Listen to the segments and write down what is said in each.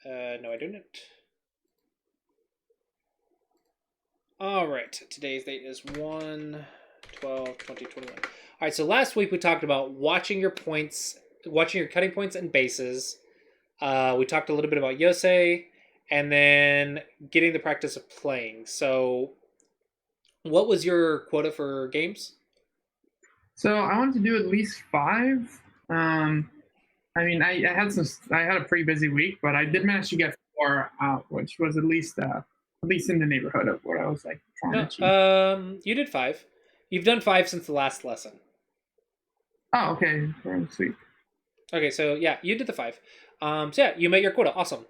No, I didn't. All right. Today's date is 1/12/2021. All right. So last week we talked about watching your points, watching your cutting points and bases. We talked a little bit about Yosei, and then getting the practice of playing. So, what was your quota for games? So I wanted to do at least five. I had a pretty busy week, but I did manage to get four out, which was at least in the neighborhood of what I was like trying to No, achieve. you did five. You've done five since the last lesson. Oh, okay, very sweet. Okay, so yeah, you did the five. So yeah, you met your quota. Awesome.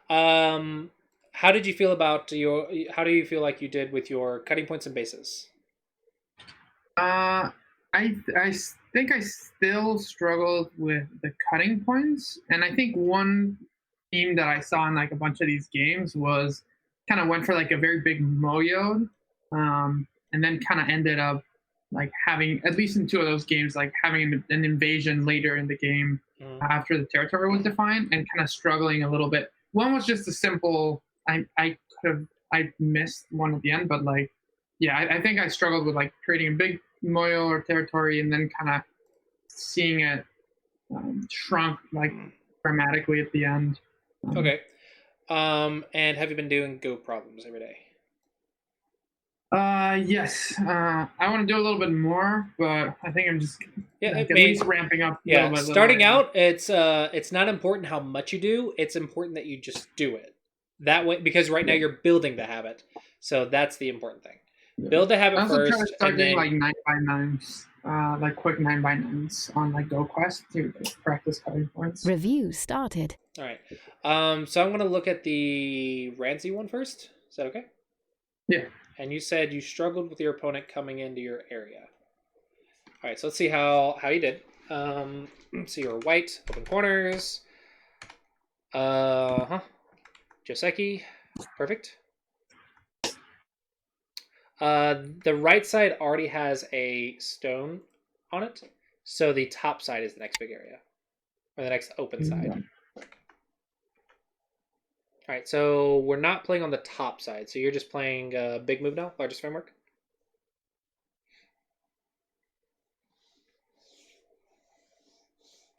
Um, how did you feel about your? How do you feel like you did with your cutting points and bases? Uh, I think I still struggled with the cutting points, and I think one theme that I saw in like a bunch of these games was kind of went for like a very big moyo, and then kind of ended up like having at least in two of those games like having an invasion later in the game Mm. after the territory was defined, and kind of struggling a little bit. One was just a simple I could have I missed one at the end, but like yeah, I think I struggled with like creating a big moyo or territory and then kind of seeing it shrunk like dramatically at the end. Um, Okay. And have you been doing Go problems every day? yes, I want to do a little bit more, but I think I'm just Yeah, like it at least may. ramping up little Yeah, by little starting right now. out, it's not important how much you do. It's important that you just do it. That way, because right now Yeah, you're building the habit, so that's the important thing. yeah. Build the I habit also try to first, start and doing then like 9x9s, like quick 9x9s on like Go Quest to like, practice cutting points. Review started. all right. So I'm gonna look at the Ranzi one first. Is that okay? Yeah. And you said you struggled with your opponent coming into your area. All right, so let's see how you did. So you're white, open corners. Joseki, perfect. The right side already has a stone on it, so the top side is the next big area, or the next open side. All right, so we're not playing on the top side, so you're just playing big move now, largest framework.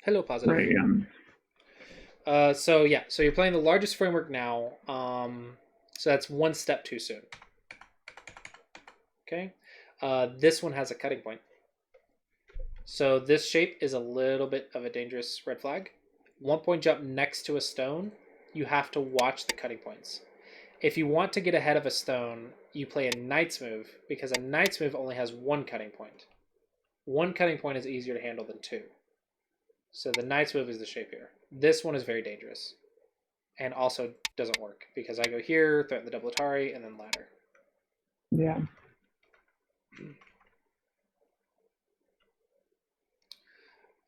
Hello, positive. Right. So yeah, so you're playing the largest framework now. So that's one step too soon. Okay. This one has a cutting point. So this shape is a little bit of a dangerous red flag. 1 point jump next to a stone, you have to watch the cutting points. If you want to get ahead of a stone, you play a knight's move because a knight's move only has one cutting point. One cutting point is easier to handle than two. So the knight's move is the shape here. This one is very dangerous and also doesn't work because I go here, threaten the double Atari, and then ladder. Yeah.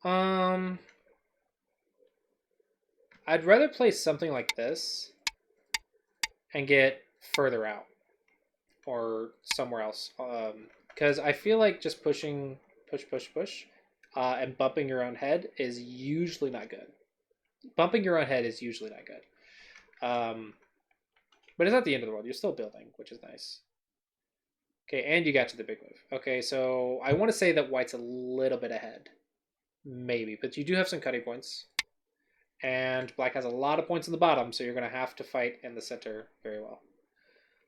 Um, I'd rather play something like this and get further out or somewhere else. Because I feel like just pushing, push, and bumping your own head is usually not good. Bumping your own head is usually not good. But it's not the end of the world. You're still building, which is nice. Okay, and you got to the big move. Okay, so I want to say that white's a little bit ahead. Maybe, but you do have some cutting points. And black has a lot of points in the bottom, so you're going to have to fight in the center very well.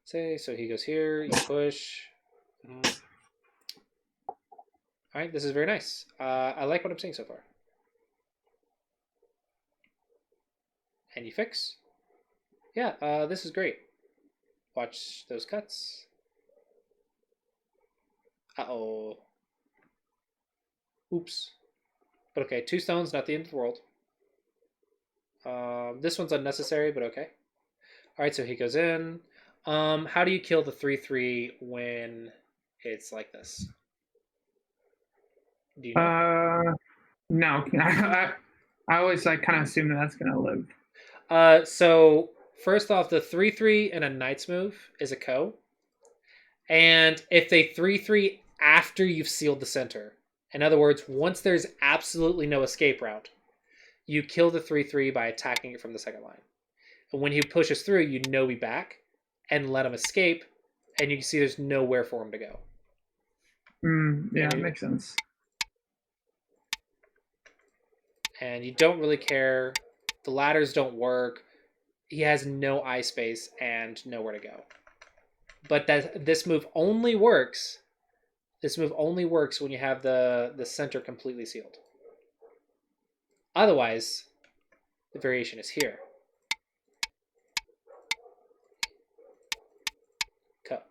Say, so he goes here, you push. All right, this is very nice. I like what I'm seeing so far. And you fix. Yeah, this is great. Watch those cuts. Uh-oh. Oops. But okay, 2 stones, not the end of the world. This one's unnecessary, but okay. All right, so he goes in. How do you kill the 3/3 when it's like this? Do you know? No. I always like kind of assume that that's gonna live. So first off, the 3/3 in a knight's move is a ko, and if they 3/3 after you've sealed the center, in other words, once there's absolutely no escape route, you kill the 3/3 by attacking it from the second line. And when he pushes through, you know be back and let him escape, and you can see there's nowhere for him to go. Yeah, it makes sense. And you don't really care. The ladders don't work. He has no eye space and nowhere to go. But this move only works. This move only works when you have the center completely sealed. Otherwise, the variation is here. Cut.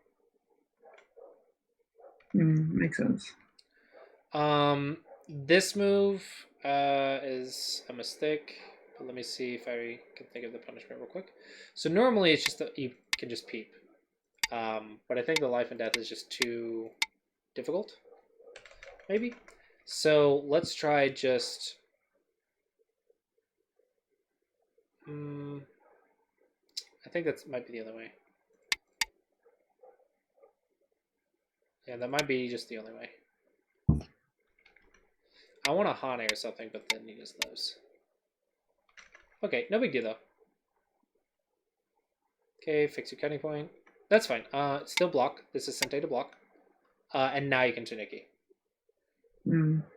Makes sense. This move is a mistake. But let me see if I can think of the punishment real quick. So normally it's just that you can just peep. But I think the life and death is just too difficult. Maybe. So let's try just. I think that might be the other way. Yeah, that might be just the only way. I want a Hane or something, but then he just knows. Okay, no big deal though. Okay, fix your cutting point. That's fine. Still block. This is Sente to block. And now you can Tanuki.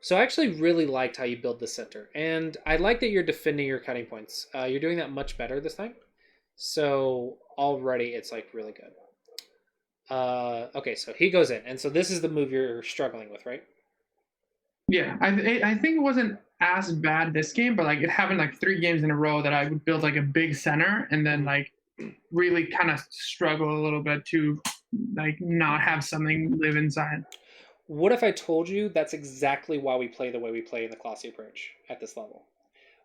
So I actually really liked how you build the center. And I like that you're defending your cutting points. You're doing that much better this time. So already it's like really good. Okay, so he goes in. And so this is the move you're struggling with, right? Yeah, I think it wasn't as bad this game, but like it happened like 3 games in a row that I would build like a big center and then like really kind of struggle a little bit to like not have something live inside. What if I told you that's exactly why we play the way we play in the Clossi approach at this level?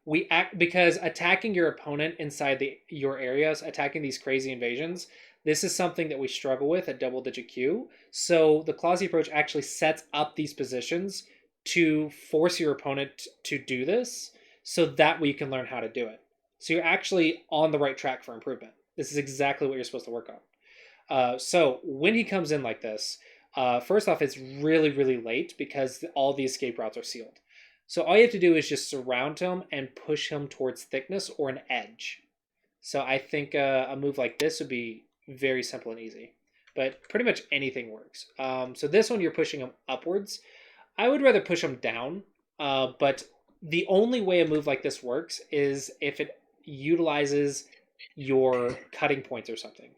We act because attacking your opponent inside your areas, attacking these crazy invasions, this is something that we struggle with at double digit Q. So the Clossi approach actually sets up these positions to force your opponent to do this so that way you can learn how to do it. So you're actually on the right track for improvement. This is exactly what you're supposed to work on. So when he comes in like this, first off, it's really, really late because all the escape routes are sealed. So all you have to do is just surround him and push him towards thickness or an edge. So I think a move like this would be very simple and easy. But pretty much anything works. So this one, you're pushing him upwards. I would rather push him down. But the only way a move like this works is if it utilizes your cutting points or something.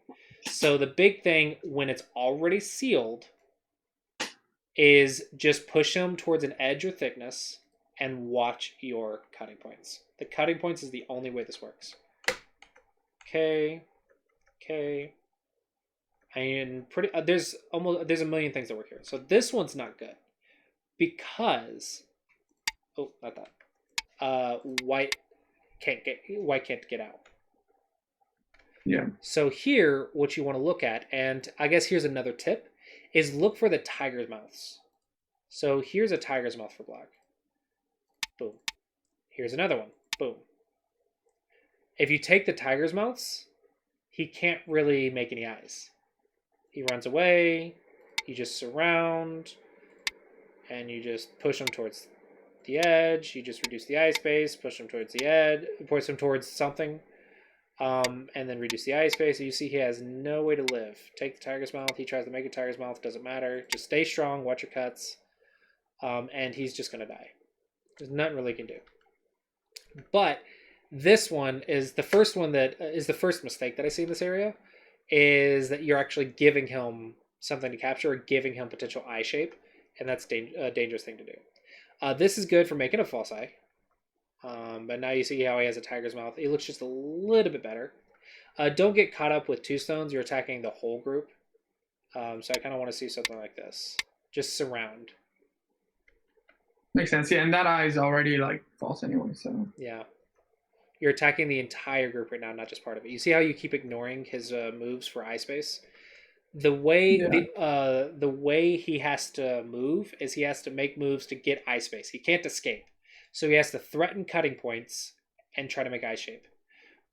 So the big thing when it's already sealed is just push him towards an edge or thickness and watch your cutting points. The cutting points is the only way this works. Okay. And there's a million things that work here. So this one's not good because not that. White can't get out. Yeah. So here, what you want to look at, and I guess here's another tip, is look for the tiger's mouths. So here's a tiger's mouth for black. Boom. Here's another one. Boom. If you take the tiger's mouths, he can't really make any eyes. He runs away. You just surround, and you just push him towards the edge. You just reduce the eye space, push him towards the edge, push him towards something, and then reduce the eye space. So you see he has no way to live. Take the tiger's mouth. He tries to make a tiger's mouth. Doesn't matter. Just stay strong. Watch your cuts. And he's just going to die. There's nothing really you can do. But this one is the first one that is the first mistake that I see in this area, is that you're actually giving him something to capture or giving him potential eye shape, and that's a dangerous thing to do. This is good for making a false eye, but now you see how he has a tiger's mouth. He looks just a little bit better. Don't get caught up with 2 stones. You're attacking the whole group. So I kind of want to see something like this. Just surround. Makes sense. Yeah, and that eye is already like false anyway. So yeah, you're attacking the entire group right now, not just part of it. You see how you keep ignoring his moves for eye space. The way the way he has to move is he has to make moves to get eye space. He can't escape, so he has to threaten cutting points and try to make eye shape.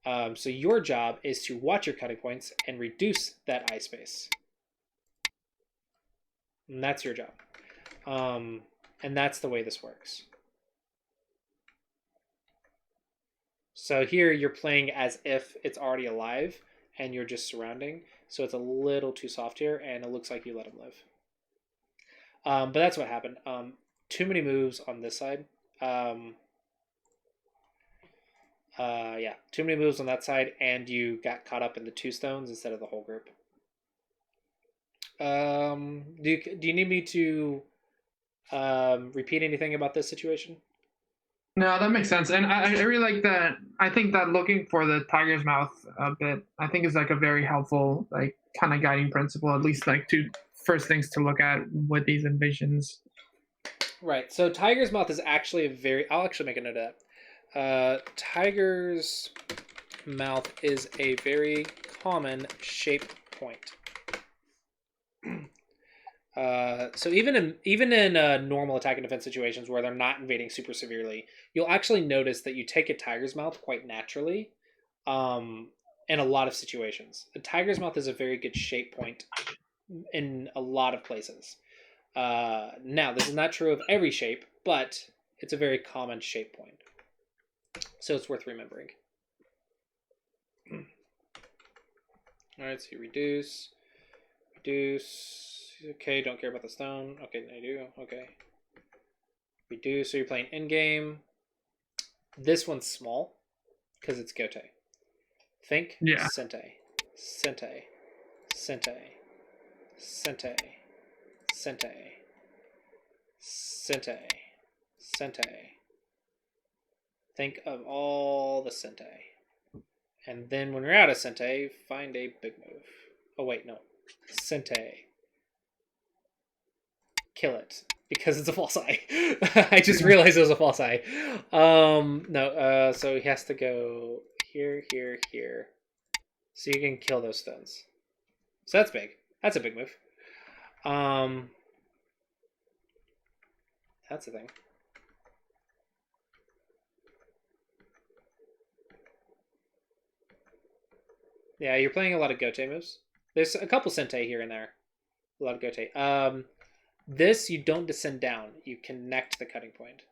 So your job is to watch your cutting points and reduce that eye space, and that's your job. And that's the way this works. So here you're playing as if it's already alive and you're just surrounding. So it's a little too soft here, and it looks like you let him live. But that's what happened. Too many moves on this side. Um, yeah, too many moves on that side, and you got caught up in the 2 stones instead of the whole group. Do you need me to repeat anything about this situation? No, that makes sense, and I really like that. I think that looking for the tiger's mouth a bit, I think is like a very helpful like kind of guiding principle. At least like two first things to look at with these invasions. Right. So tiger's mouth is actually a very. I'll actually make a note of that. Tiger's mouth is a very common shape point. So even in normal attack and defense situations where they're not invading super severely, you'll actually notice that you take a tiger's mouth quite naturally. In a lot of situations, a tiger's mouth is a very good shape point in a lot of places. Now, this is not true of every shape, but it's a very common shape point, so it's worth remembering. All right, so you reduce. Okay, don't care about the stone. Okay, I do. Okay. Reduce, so you're playing in-game. This one's small because it's Gote. Think Yeah. Sente. Sente. Sente. Sente. Sente. Sente. Sente. Think of all the Sente. And then when you're out of Sente, find a big move. Oh, wait, no. Sente. Kill it. Because it's a false eye. I just realized it was a false eye. No, so he has to go here, here, here. So you can kill those stones. So that's big. That's a big move. That's the thing. Yeah, you're playing a lot of Gote moves. There's a couple Sente here and there. A lot of Gote. This, you don't descend down. You connect the cutting point.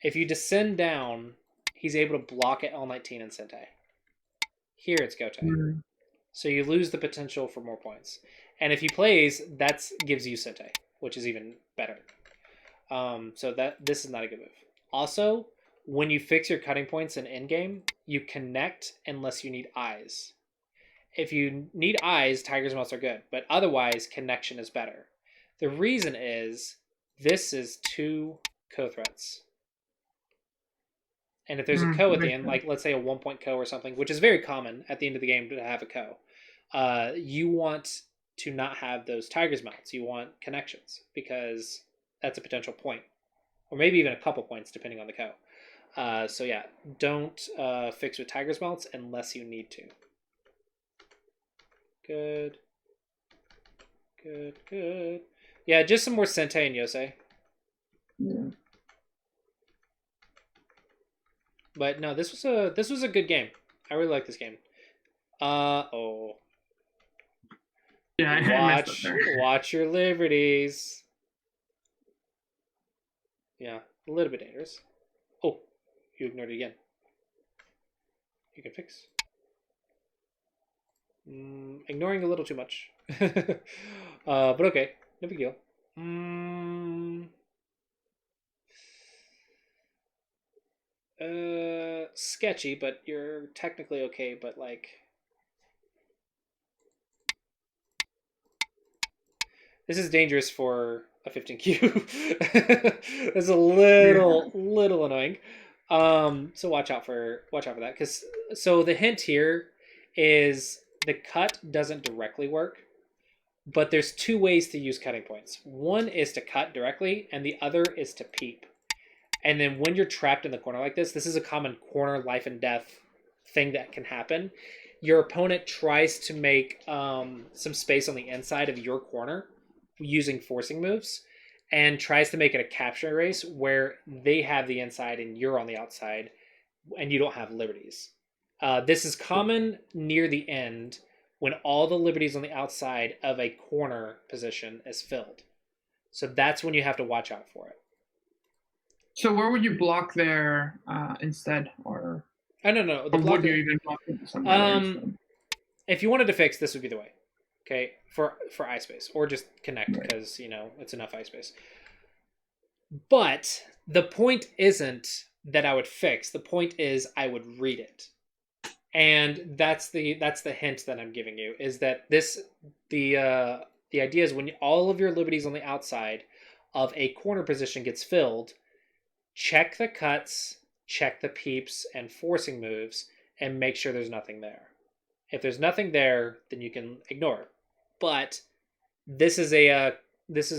If you descend down, he's able to block at L19 and Sente. Here it's Gote. Mm. So you lose the potential for more points. And if he plays, that gives you Sente, which is even better. So this is not a good move. Also, when you fix your cutting points in endgame, you connect unless you need eyes. If you need eyes, Tiger's Mouths are good, but otherwise, connection is better. The reason is this is 2 co-threats. And if there's a co at the end, like let's say a 1-point co or something, which is very common at the end of the game to have a co, you want to not have those Tiger's Mouths. You want connections because that's a potential point, or maybe even a couple points depending on the co. So yeah, don't fix with Tiger's Mouths unless you need to. Good. Good, good. Yeah, just some more Sente and Yosei. Yeah. But no, this was a good game. I really like this game. Oh. Yeah, Watch your liberties. Yeah, a little bit dangerous. Oh, you ignored it again. You can fix. Ignoring a little too much. But okay, no big deal. Sketchy, but you're technically okay, but like this is dangerous for a 15Q. It's a little annoying. So watch out for that, because so the hint here is the cut doesn't directly work, but there's 2 ways to use cutting points. One is to cut directly, and the other is to peep. And then when you're trapped in the corner like this is a common corner life and death thing that can happen. Your opponent tries to make some space on the inside of your corner using forcing moves, and tries to make it a capture race where they have the inside and you're on the outside, and you don't have liberties. This is common near the end when all the liberties on the outside of a corner position is filled. So that's when you have to watch out for it. So where would you block there instead, or? I don't know. The Or block. would you even block into some others? Um, if you wanted to fix, this would be the way. Okay, for eye space, or just connect Right. because it's enough eye space. But the point isn't that I would fix. The point is I would read it, and that's the hint that I'm giving you is that the idea is when all of your liberties on the outside of a corner position gets filled, check the cuts, check the peeps and forcing moves, and make sure there's nothing there. If there's nothing there, then you can ignore it. But this is a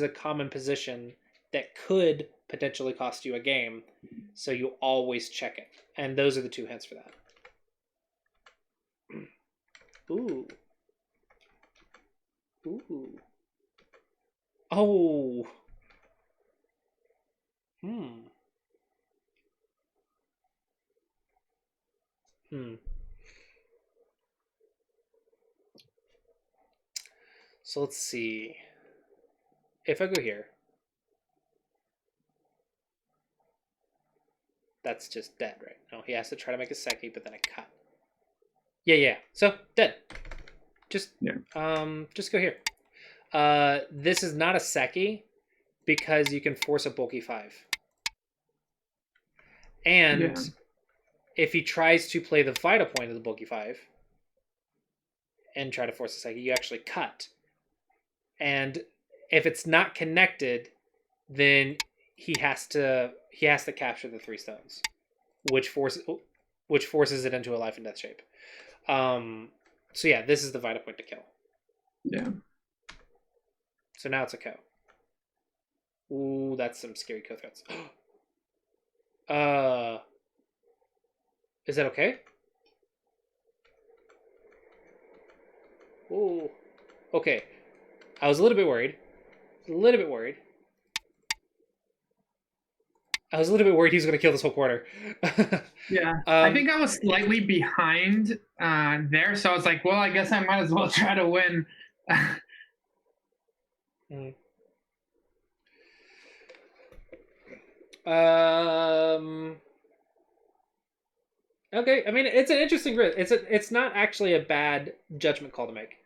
common position that could potentially cost you a game, so you always check it. And those are the two hints for that. Ooh. Ooh. Oh. Hmm. Hmm. So let's see. If I go here, that's just dead, right? No, he has to try to make a Seki, but then I cut. Yeah. So dead. Just Yeah. just go here. This is not a Seki because you can force a bulky 5. And Yeah. if he tries to play the vital point of the bulky 5 and try to force a Seki, you actually cut. And if it's not connected, then he has to capture the 3 stones, which forces it into a life and death shape. So yeah, this is the vital point to kill. Yeah. So now it's a ko. Ooh, that's some scary ko threats. Is that okay? Ooh, okay. I was a little bit worried. A little bit worried. I was a little bit worried he was going to kill this whole quarter. Yeah. I think I was slightly behind there, so I was like, well, I guess I might as well try to win. Mm. Um. Okay, I mean it's an interesting risk. It's not actually a bad judgment call to make.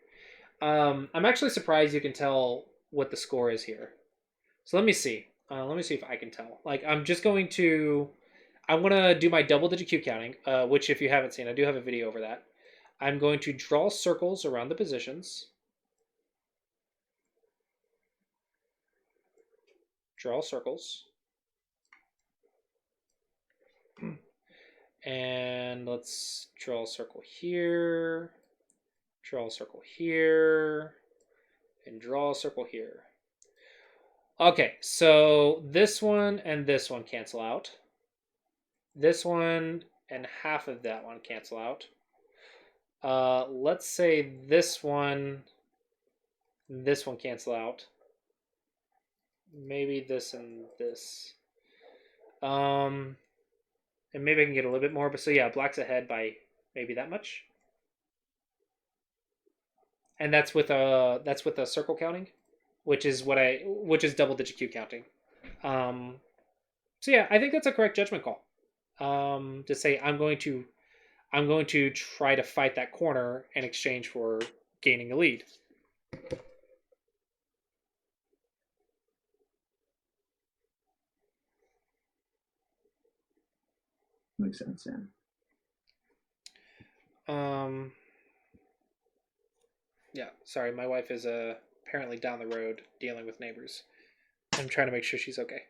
I'm actually surprised you can tell what the score is here. So let me see. Let me see if I can tell. Like I'm just going to. I'm gonna do my double digit cube counting, which if you haven't seen, I do have a video over that. I'm going to draw circles around the positions. Draw circles. And let's draw a circle here, draw a circle here, and draw a circle here. Okay, so this one and this one cancel out. This one and half of that one cancel out. Let's say this one and this one cancel out. Maybe this and this. And maybe I can get a little bit more. But so yeah, black's ahead by maybe that much. And that's with a circle counting, which is double digit cube counting. Um, so yeah, I think that's a correct judgment call. To say I'm going to try to fight that corner in exchange for gaining a lead. Makes sense, yeah. Yeah, sorry, my wife is apparently down the road dealing with neighbors. I'm trying to make sure she's okay.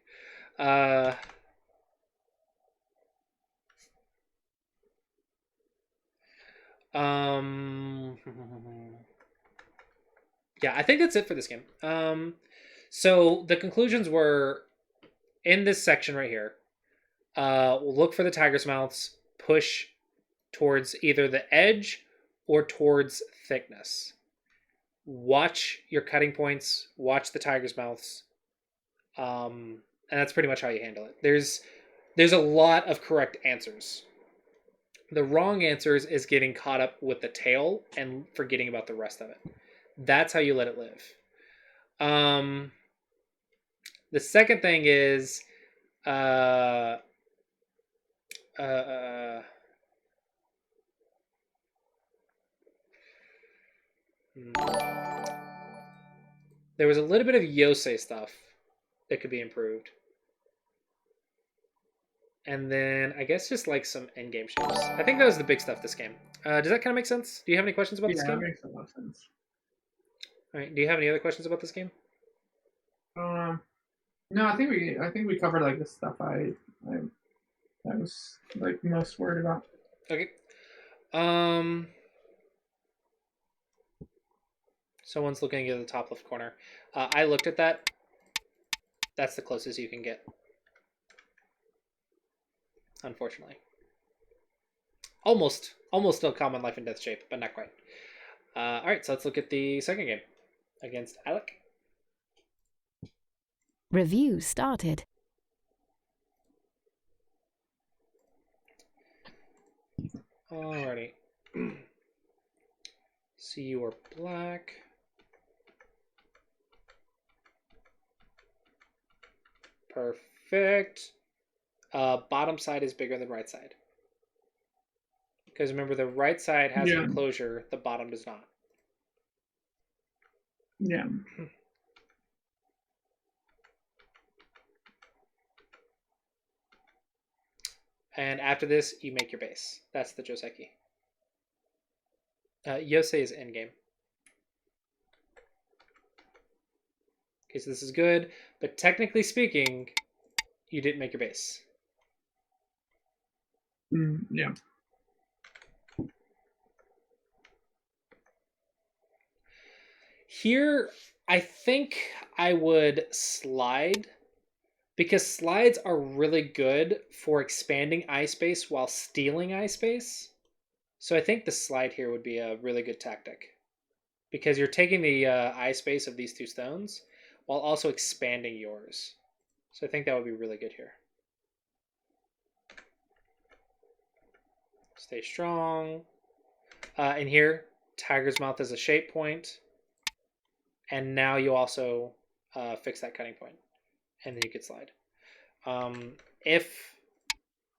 Um, yeah, I think that's it for this game. So the conclusions were in this section right here. We'll look for the tiger's mouths, push towards either the edge or towards thickness. Watch your cutting points, watch the tiger's mouths, and that's pretty much how you handle it. There's a lot of correct answers. The wrong answers is getting caught up with the tail and forgetting about the rest of it. That's how you let it live. The second thing is uh, uh, There was a little bit of Yosei stuff that could be improved. And then I guess just like some endgame shapes. I think that was the big stuff this game. Does that kind of make sense? Do you have any questions about this game? Yeah, that makes a lot of sense. All right. Do you have any other questions about this game? No, I think we covered like the stuff I was like most worried about. Okay. Someone's looking at the top left corner. I looked at that. That's the closest you can get. Unfortunately. Almost still common life and death shape, but not quite. All right, so let's look at the second game against Alec. Review started. Alrighty. So you are black. Perfect. Bottom side is bigger than right side. Because remember, the right side has an enclosure, the bottom does not. Yeah. And after this, you make your base. That's the Joseki. Yosei is endgame. Okay, so this is good, but technically speaking, you didn't make your base. Yeah. Here, I think I would slide, because slides are really good for expanding eye space while stealing eye space. So I think the slide here would be a really good tactic, because you're taking the eye space of these two stones while also expanding yours. So I think that would be really good here. Stay strong. And here, Tiger's Mouth is a shape point. And now you also fix that cutting point. And then you could slide. If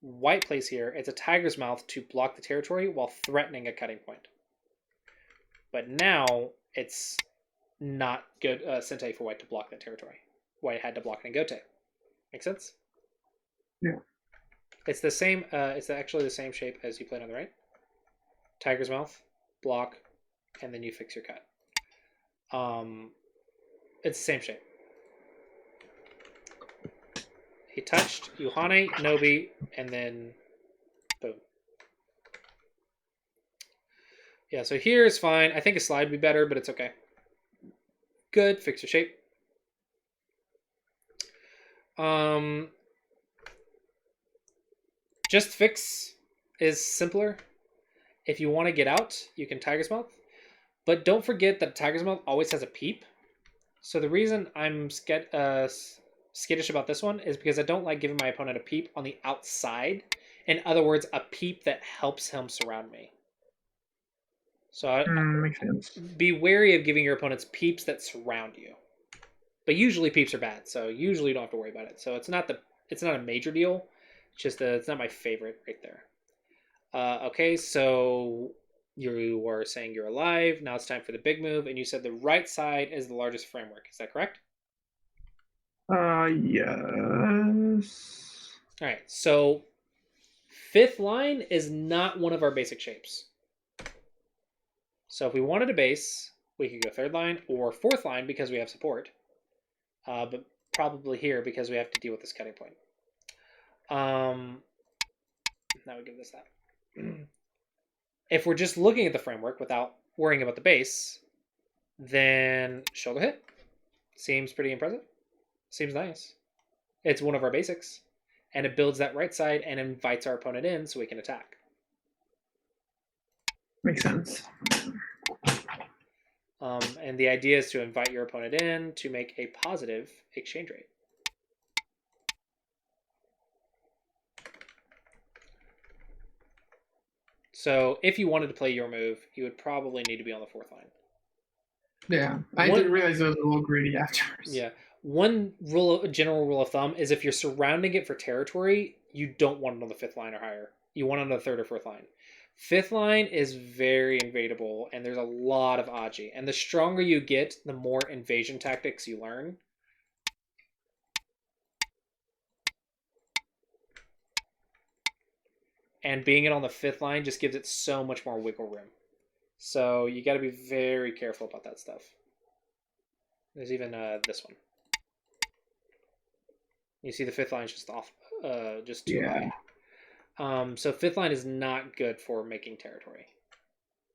white plays here, it's a Tiger's Mouth to block the territory while threatening a cutting point. But now it's not good Sentei for white to block that territory. White had to block it in Gote. Make sense? Yeah. It's the same. It's actually the same shape as you played on the right. Tiger's Mouth, block, and then you fix your cut. It's the same shape. He touched Yuhane, Nobi, and then boom. Yeah, so here is fine. I think a slide would be better, but it's okay. Good. Fix your shape. Just fix is simpler. If you want to get out, you can Tiger's Mouth. But don't forget that Tiger's Mouth always has a peep. So the reason I'm skittish about this one is because I don't like giving my opponent a peep on the outside. In other words, a peep that helps him surround me. So makes sense. Be wary of giving your opponents peeps that surround you. But usually peeps are bad, so usually you don't have to worry about it. So it's not a major deal. It's just it's not my favorite right there. Okay, so you were saying you're alive. Now it's time for the big move, and you said the right side is the largest framework. Is that correct? Yes. All right, so fifth line is not one of our basic shapes. So if we wanted a base, we could go third line or fourth line because we have support. But probably here because we have to deal with this cutting point. Now we give this that. If we're just looking at the framework without worrying about the base, then shoulder hit. Seems pretty impressive. Seems nice. It's one of our basics. And it builds that right side and invites our opponent in so we can attack. Makes sense. And the idea is to invite your opponent in to make a positive exchange rate. So if you wanted to play your move, you would probably need to be on the fourth line. Yeah, I didn't realize it was a little greedy afterwards. Yeah. One general rule of thumb is if you're surrounding it for territory, you don't want it on the fifth line or higher. You want it on the third or fourth line. Fifth line is very invadable, and there's a lot of Aji. And the stronger you get, the more invasion tactics you learn. And being it on the fifth line just gives it so much more wiggle room. So you got to be very careful about that stuff. There's even this one. You see the fifth line is just off, just too high. So fifth line is not good for making territory.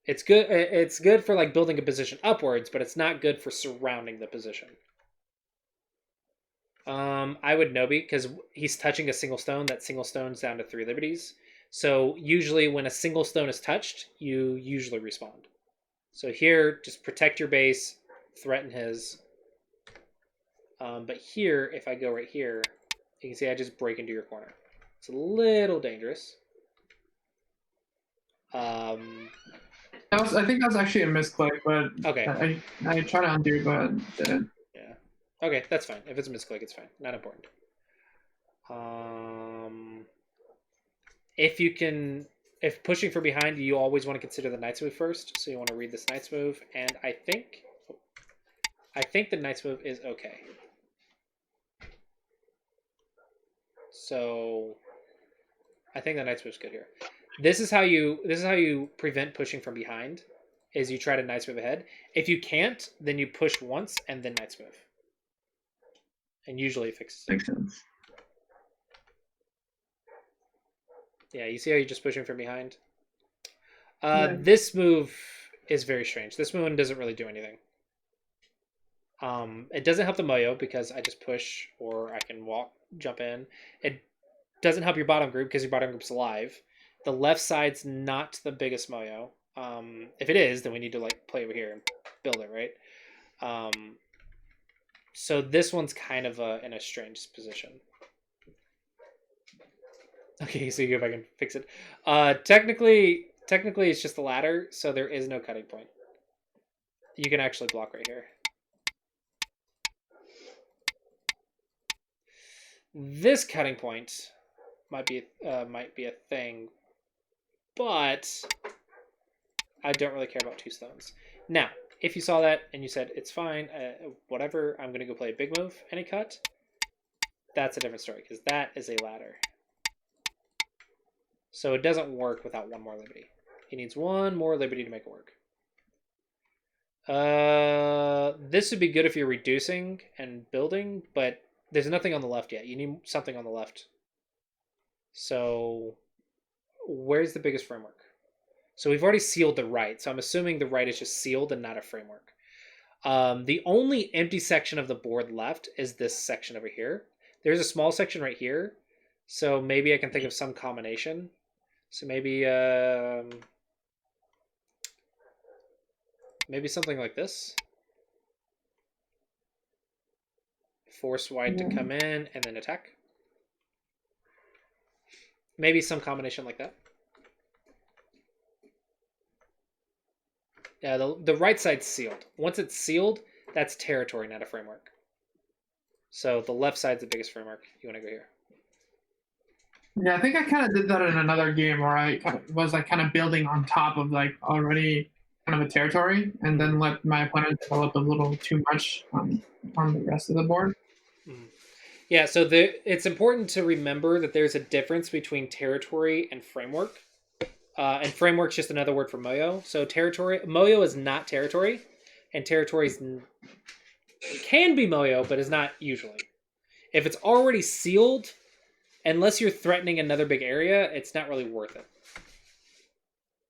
It's good. It's good for like building a position upwards, but it's not good for surrounding the position. I would Nobi because he's touching a single stone. That single stone's down to 3 liberties. So usually when a single stone is touched, you usually respond. So here, just protect your base, threaten his. But here, if I go right here, you can see I just break into your corner. It's a little dangerous. I think that was actually a misclick, but okay. I tried to undo, but didn't. Yeah. Okay, that's fine. If it's a misclick, it's fine. Not important. If pushing from behind, you always want to consider the knight's move first. So you want to read this knight's move, and I think the knight's move is okay. So I think the knight's move is good here. This is how you prevent pushing from behind. Is you try to knight's move ahead. If you can't, then you push once and then knight's move. And usually it fixes it. Makes sense. Yeah, you see how you're just pushing from behind? This move is very strange. This move doesn't really do anything. It doesn't help the Moyo because I just push or I can jump in. It doesn't help your bottom group because your bottom group's alive. The left side's not the biggest Moyo. If it is, then we need to like play over here and build it, right? So this one's kind of in a strange position. Okay, so you go back and fix it. Technically it's just the ladder, so there is no cutting point. You can actually block right here. This cutting point might be a thing, but I don't really care about 2 stones. Now, if you saw that and you said it's fine, whatever, I'm gonna go play a big move and a cut. That's a different story because that is a ladder. So it doesn't work without 1 more liberty. He needs 1 more liberty to make it work. This would be good if you're reducing and building, but there's nothing on the left yet. You need something on the left. So where's the biggest framework? So we've already sealed the right. So I'm assuming the right is just sealed and not a framework. The only empty section of the board left is this section over here. There's a small section right here. So maybe I can think of some combination. So maybe something like this. Force white to come in and then attack. Maybe some combination like that. Yeah, the right side's sealed. Once it's sealed, that's territory, not a framework. So the left side's the biggest framework. You want to go here. Yeah, I think I kind of did that in another game where I was like kind of building on top of like already kind of a territory, and then let my opponent develop a little too much on the rest of the board. Yeah, so it's important to remember that there's a difference between territory and framework. And framework's just another word for Moyo. So Moyo is not territory, and territory can be Moyo, but is not usually. If it's already sealed, unless you're threatening another big area, it's not really worth it.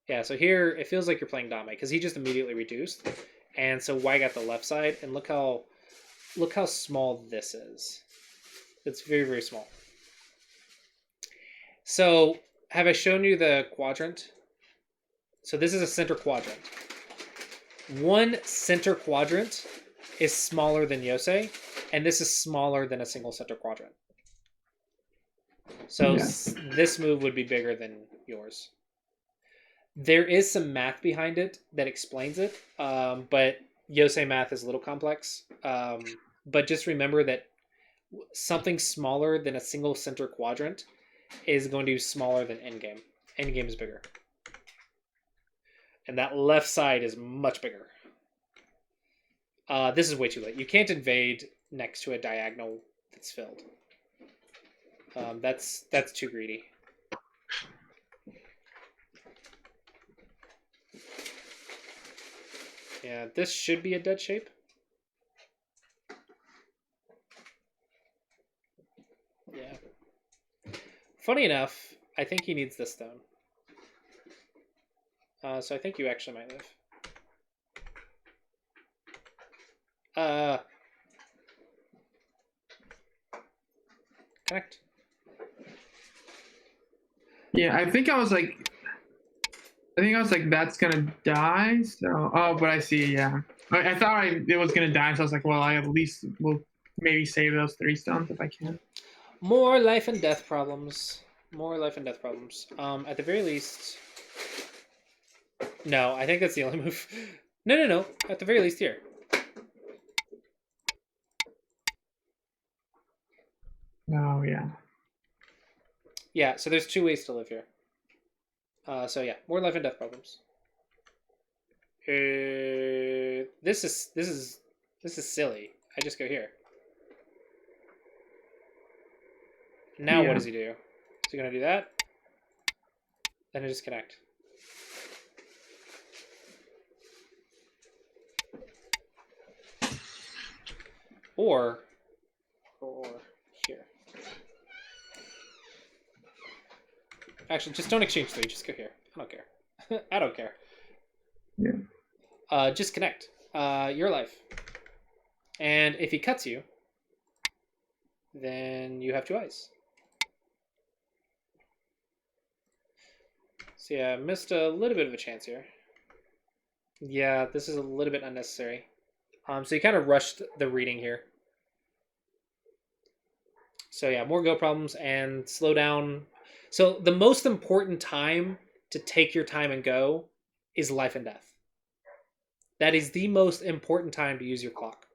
Yeah, so here it feels like you're playing Dame because he just immediately reduced, and so White got the left side, and look how small this is. It's very, very small. So have I shown you the quadrant? So this is a center quadrant. 1 center quadrant is smaller than Yosei, and this is smaller than a single center quadrant. So this move would be bigger than yours. There is some math behind it that explains it, but Yosei math is a little complex. But just remember that something smaller than a single center quadrant is going to be smaller than endgame. Endgame is bigger. And that left side is much bigger. This is way too late. You can't invade next to a diagonal that's filled. That's too greedy. Yeah, this should be a dead shape. Yeah. Funny enough, I think he needs this stone. So I think you actually might live. Connect. Yeah, I think I was like, that's gonna die. So, oh, but I see. Yeah, I thought it was gonna die. So I was like, well, I at least will maybe save those 3 stones if I can. More life and death problems. More life and death problems. At the very least. No, I think that's the only move. No. At the very least, here. Oh yeah. Yeah. So there's 2 ways to live here. So yeah, more life and death problems. This is silly. I just go here. Now what does he do? Is he gonna do that? Then I just connect. Or here. Actually, just don't exchange 3. Just go here. I don't care. I don't care. Yeah. Just connect. Your life. And if he cuts you, then you have 2 eyes. So yeah, missed a little bit of a chance here. Yeah, this is a little bit unnecessary. So you kind of rushed the reading here. So yeah, more go problems and slow down. So the most important time to take your time and go is life and death. That is the most important time to use your clock.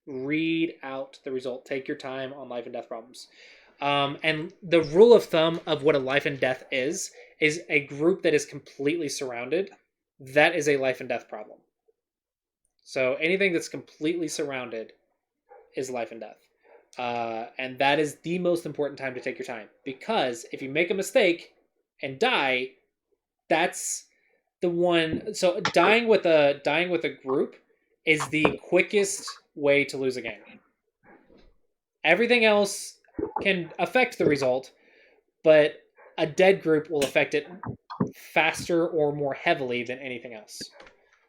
Read out the result. Take your time on life and death problems. And the rule of thumb of what a life and death is a group that is completely surrounded. That is a life and death problem. So anything that's completely surrounded is life and death. And that is the most important time to take your time, because if you make a mistake and die, that's the one. So dying with a group is the quickest way to lose a game. Everything else can affect the result, but a dead group will affect it faster or more heavily than anything else.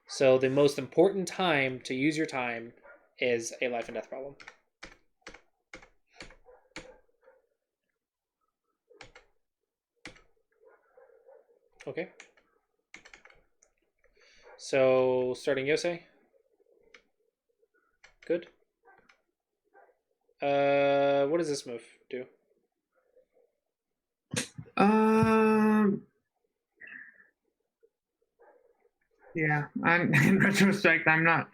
So the most important time to use your time is a life and death problem. Okay. So starting Yosei. Good. What does this move do? Yeah. I'm in retrospect, I'm not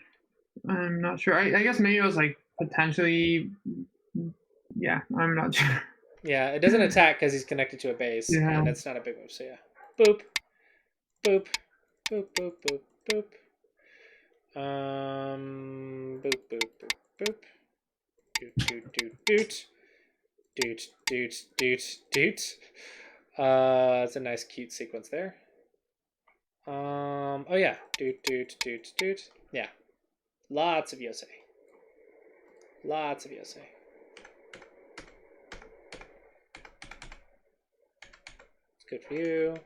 sure. I guess maybe it was like potentially. Yeah, I'm not sure. Yeah, it doesn't attack because he's connected to a base, Yeah. and it's not a big move. So yeah, boop, boop, boop, boop, boop, boop. Boop, boop, boop, boop. Doot, doot, doot, doot. Doot, doot, doot, doot. It's a nice, cute sequence there. Oh yeah, doot, doot, doot, doot. Yeah, lots of Yosei. Lots of Yosei. It's good for you.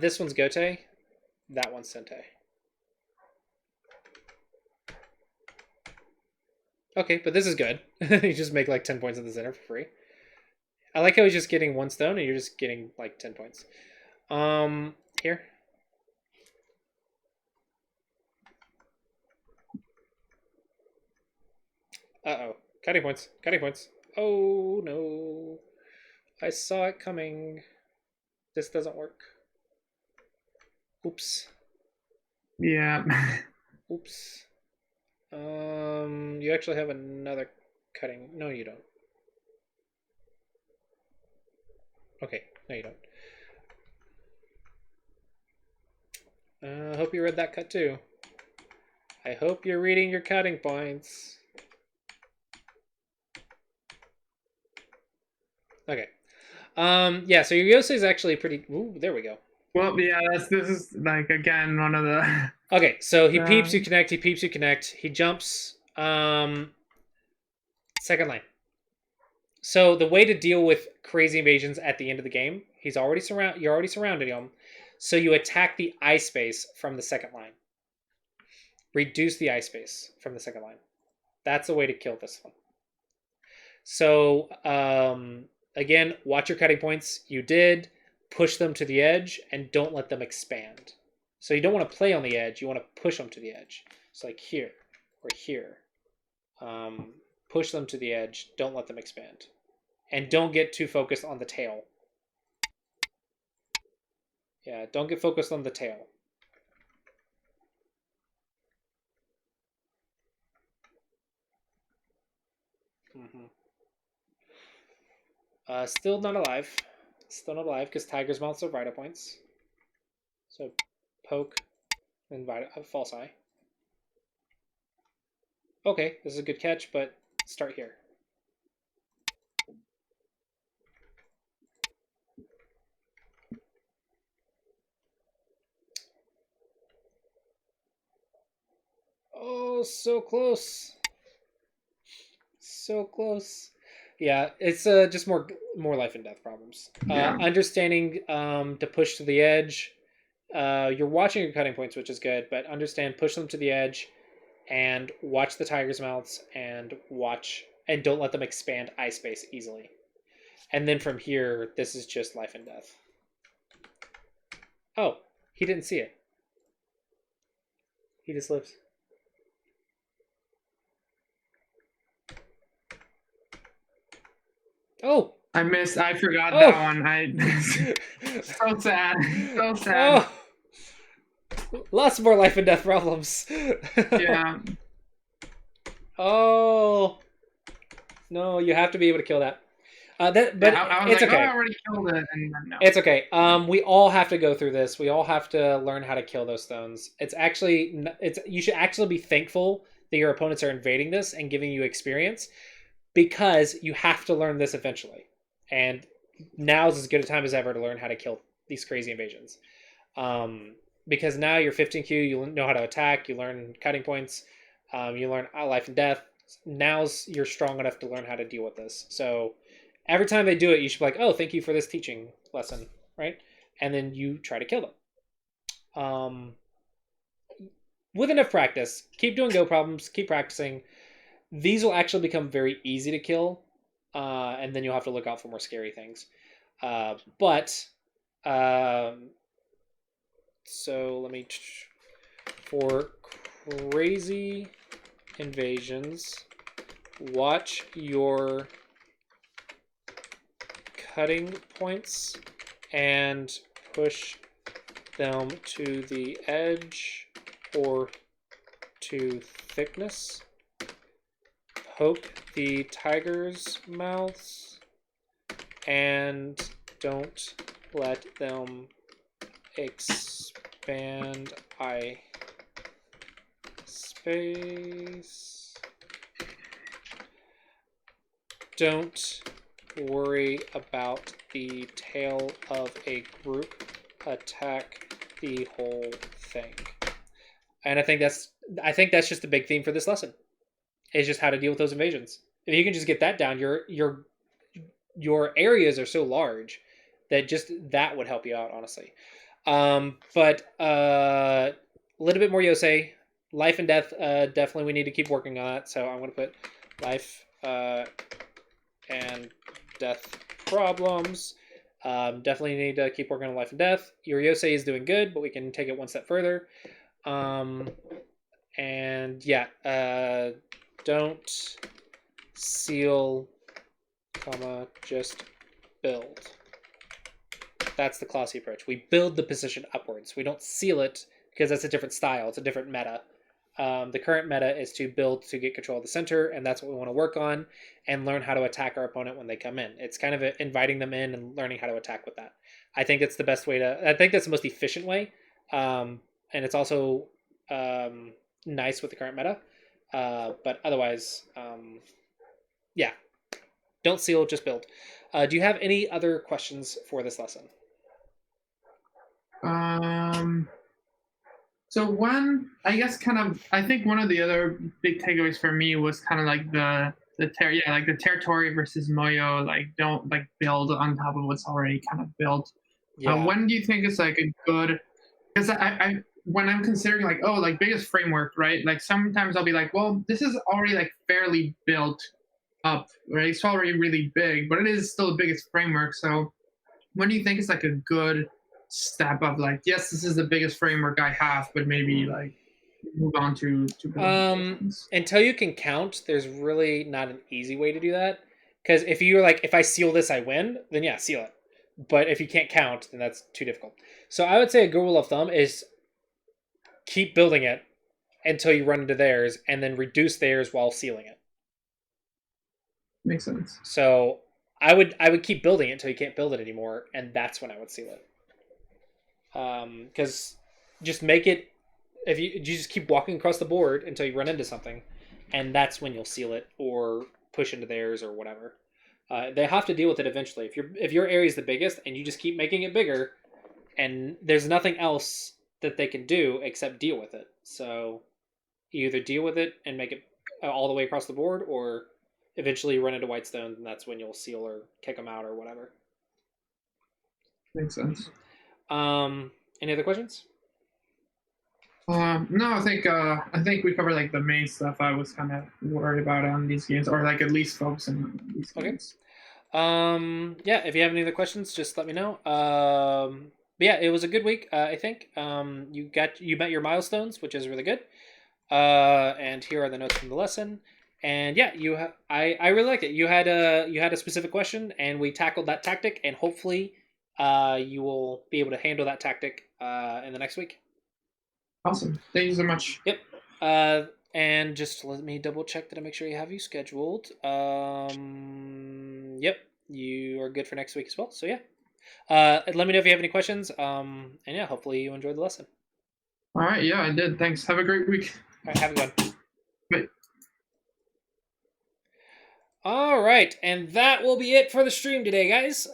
This one's Gote. That one's Sentei. Okay, but this is good. You just make like 10 points in the center for free. I like how he's just getting 1 stone and you're just getting like 10 points. Here. Uh-oh. Cutting points. Cutting points. Oh, no. I saw it coming. This doesn't work. Oops. Yeah. Oops. You actually have another cutting. No, you don't. Okay, no, you don't. I hope you read that cut too. I hope you're reading your cutting points. Okay. Yeah, so your Yosei is actually pretty... Ooh, there we go. Well, yeah, this is like again one of the. Okay, so he peeps, you connect, he peeps, you connect. He jumps. Second line. So the way to deal with crazy invasions at the end of the game, you're already surrounding him. So you attack the eye space from the second line. Reduce the eye space from the second line. That's the way to kill this one. So again, watch your cutting points. You did push them to the edge and don't let them expand. So you don't want to play on the edge. You want to push them to the edge. It's like here or here. Push them to the edge. Don't let them expand. And don't get too focused on the tail. Yeah, don't get focused on the tail. Still not alive. Still not alive because Tiger's Mouths are Vita points. So poke and false eye. Okay, this is a good catch, but start here. Oh, so close. So close. Yeah, it's just more life and death problems. Yeah. Understanding to push to the edge. You're watching your cutting points, which is good, but understand push them to the edge and watch the tiger's mouths and don't let them expand eye space easily. And then from here, this is just life and death. Oh, he didn't see it. He just lives. Oh! I forgot that one. So sad. So sad. Oh! Lots more life and death problems. Yeah. Oh. No, you have to be able to kill that. But I was it's like, okay. I already killed it, and then no. It's okay. We all have to go through this. We all have to learn how to kill those stones. You should actually be thankful that your opponents are invading this and giving you experience, because you have to learn this eventually. And now's as good a time as ever to learn how to kill these crazy invasions. Because now you're 15Q, you know how to attack, you learn cutting points, you learn life and death. Now's you're strong enough to learn how to deal with this. So every time they do it, you should be like, oh, thank you for this teaching lesson, right? And then you try to kill them. With enough practice, keep doing go problems, keep practicing. These will actually become very easy to kill, and then you'll have to look out for more scary things. So let me... For crazy invasions, watch your cutting points and push them to the edge or to thickness. Poke the tiger's mouths and don't let them expand eye space. Don't worry about the tail of a group. Attack the whole thing. And I think that's just the big theme for this lesson. Is just how to deal with those invasions. If you can just get that down, your areas are so large that just that would help you out, honestly. But a little bit more Yosei. Life and death, definitely we need to keep working on that. So I'm going to put life and death problems. Definitely need to keep working on life and death. Your Yosei is doing good, but we can take it one step further. And yeah, don't seal, just build. That's the Clossi approach. We build the position upwards. We don't seal it because that's a different style. It's a different meta. The current meta is to build to get control of the center, and that's what we want to work on and learn how to attack our opponent when they come in. It's kind of inviting them in and learning how to attack with that. I think it's the best way I think that's the most efficient way. and it's also nice with the current meta. But otherwise, yeah, don't seal, just build. Do you have any other questions for this lesson? So one, I guess, I think one of the other big takeaways for me was kind of like the territory versus Moyo, like don't like build on top of what's already kind of built. Yeah. When do you think is like a good? Because I when I'm considering like, oh, like biggest framework, right? Like sometimes I'll be like, well, this is already like fairly built up, right? It's already really big, but it is still the biggest framework. So when do you think is like a good step of like, yes, this is the biggest framework I have, but maybe like move on to until you can count, there's really not an easy way to do that. Because if you're like, if I seal this, I win, then yeah, seal it. But if you can't count, then that's too difficult. So I would say a good rule of thumb is keep building it until you run into theirs, and then reduce theirs while sealing it. Makes sense. So I would keep building it until you can't build it anymore, and that's when I would seal it. Because just make it, if you just keep walking across the board until you run into something, and that's when you'll seal it or push into theirs or whatever. They have to deal with it eventually. If your area is the biggest and you just keep making it bigger, and there's nothing else that they can do except deal with it. So you either deal with it and make it all the way across the board, or eventually you run into Whitestone, and that's when you'll seal or kick them out or whatever. Makes sense. Any other questions? No, I think we covered like the main stuff I was kind of worried about on these games, or like at least focusing on these games. Yeah, if you have any other questions, just let me know. But yeah, it was a good week, I think. You met your milestones, which is really good. And here are the notes from the lesson. And yeah, I really liked it. You had a specific question, and we tackled that tactic, and hopefully, you will be able to handle that tactic in the next week. Awesome. Thank you so much. Yep. And just let me double check that I make sure you have you scheduled. Yep, you are good for next week as well. So yeah. Let me know if you have any questions. And yeah, hopefully you enjoyed the lesson. All right. Yeah, I did. Thanks. Have a great week. All right, have a good one. Bye. All right, and that will be it for the stream today, guys.